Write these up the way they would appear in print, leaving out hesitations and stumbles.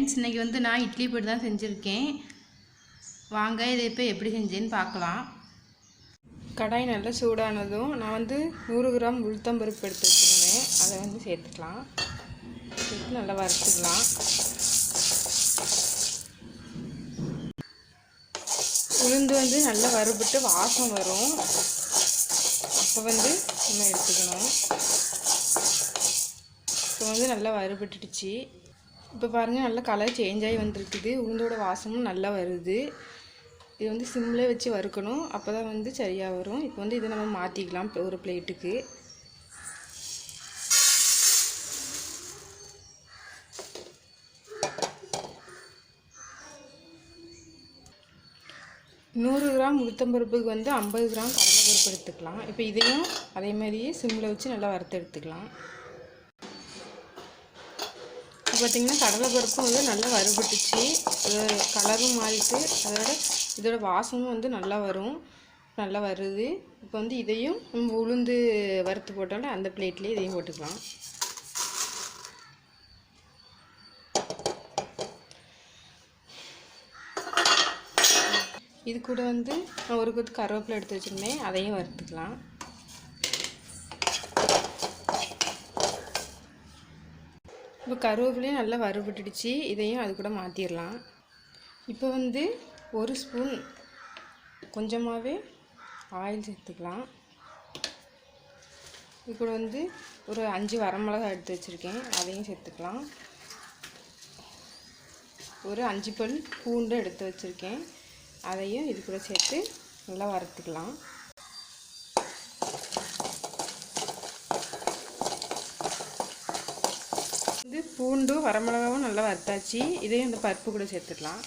Friends, இன்றைக்கி வந்து நான் இட்லி பொடி தான் செஞ்சுருக்கேன். வாங்க இதை இப்போ எப்படி செஞ்சேன்னு பார்க்கலாம். கடாய் நல்லா சூடானதும் நான் வந்து 100 கிராம் உளுத்தம்பருப்பு எடுத்து வச்சுருந்தேன். அதை வந்து சேர்த்துக்கலாம். சேர்த்து நல்லா வறுத்துக்கலாம். உளுந்து வந்து நல்லா வறுபட்டு வாசம் வரும். அப்போ வந்து நம்ம எடுத்துக்கணும். இப்போ வந்து நல்லா வறுபட்டுடுச்சு. இப்போ பாருங்கள், நல்லா கலர் சேஞ்ச் ஆகி வந்துருக்குது. உளுந்தோட வாசமும் நல்லா வருது. இது வந்து சிம்மில் வச்சு வறுக்கணும். அப்போ தான் வந்து சரியாக வரும். இப்போ வந்து இதை நம்ம மாற்றிக்கலாம் ஒரு பிளேட்டுக்கு. நூறு கிராம் உளுத்தம்பருப்புக்கு வந்து 50 கிராம் கடலைப்பருப்பு எடுத்துக்கலாம். இப்போ இதையும் அதே மாதிரியே சிம்மில் வச்சு நல்லா வறுத்து எடுத்துக்கலாம். பார்த்திங்கன்னா கடலைப்பருப்பும் வந்து நல்லா வறுபட்டுச்சு. கலரும் மாறிட்டு இதோட வாசமும் வந்து நல்லா வரும். நல்லா வருது. இப்போ வந்து இதையும் நம்ம உளுந்து வறுத்து போட்டோம்னா அந்த பிளேட்லேயே இதையும் போட்டுக்கலாம். இது கூட வந்து நான் ஒரு கொத்து கருவேப்பிலை எடுத்து வச்சுருந்தேன். அதையும் வறுத்துக்கலாம். இப்போ கருவேப்பிலையும் நல்லா வறுபட்டுடுச்சு. இதையும் அது கூட மாற்றிடலாம். இப்போ வந்து ஒரு ஸ்பூன் கொஞ்சமாகவே ஆயில் சேர்த்துக்கலாம். இது கூட வந்து ஒரு 5 வரமிளகாய் எடுத்து வச்சுருக்கேன். அதையும் சேர்த்துக்கலாம். ஒரு 5 பல் பூண்டு எடுத்து வச்சுருக்கேன். அதையும் இது கூட சேர்த்து நல்லா வறுத்துக்கலாம். இது பூண்டும் வரமிளகாவும் நல்லா வறுத்தாச்சு. இதையும் இந்த பருப்பு கூட சேர்த்துக்கலாம்.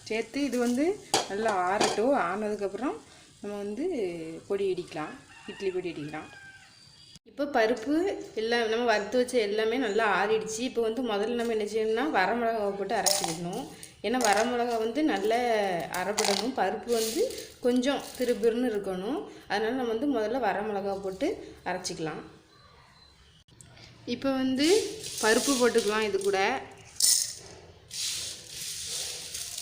சேர்த்து இது வந்து நல்லா ஆறட்டும். ஆனதுக்கப்புறம் நம்ம வந்து பொடி இடிக்கலாம். இட்லி பொடி இடிக்கலாம். இப்போ பருப்பு எல்லாம் நம்ம வறுத்து வச்ச எல்லாமே நல்லா ஆறிடுச்சு. இப்போ வந்து முதல்ல நம்ம என்ன செய்யணும்னா வரமிளகாவை போட்டு அரைச்சிக்கணும். ஏன்னா வரமிளகா வந்து நல்லா அரைப்படணும். பருப்பு வந்து கொஞ்சம் திருபிருன்னு இருக்கணும். அதனால் நம்ம வந்து முதல்ல வரமிளகாவை போட்டு அரைச்சிக்கலாம். இப்போ வந்து பருப்பு போட்டுக்கலாம். இது கூட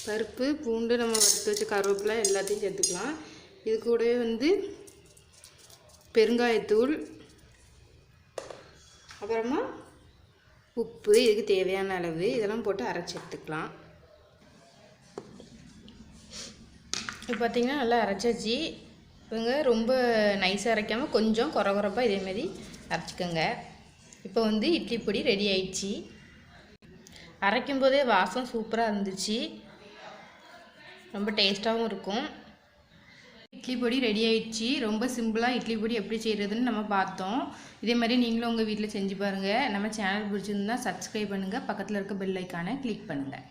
பருப்பு பூண்டு நம்ம வறுத்து வச்ச கருவேப்பிலை எல்லாத்தையும் சேர்த்துக்கலாம். இது கூடவே வந்து பெருங்காயத்தூள், அப்புறமா உப்பு, இதுக்கு தேவையான அளவு இதெல்லாம் போட்டு அரைச்சி எடுத்துக்கலாம். இப்போ பார்த்திங்கன்னா நல்லா அரைச்சாச்சு. இவங்க ரொம்ப நைஸாக அரைக்காமல் கொஞ்சம் குறப்பாக இதேமாரி அரைச்சிக்கோங்க. இப்போ வந்து இட்லி பொடி ரெடி ஆயிடுச்சு. அரைக்கும் போதே வாசம் சூப்பராக இருந்துச்சு. ரொம்ப டேஸ்ட்டாகவும் இருக்கும். இட்லி பொடி ரெடி ஆயிடுச்சு. ரொம்ப சிம்பிளாக இட்லி பொடி எப்படி செய்கிறதுன்னு நம்ம பார்த்தோம். இதே மாதிரி நீங்களும் உங்கள் வீட்டில் செஞ்சு பாருங்கள். நம்ம சேனல் பிடிச்சிருந்தா சப்ஸ்கிரைப் பண்ணுங்கள். பக்கத்தில் இருக்க பெல் ஐக்கானை கிளிக் பண்ணுங்கள்.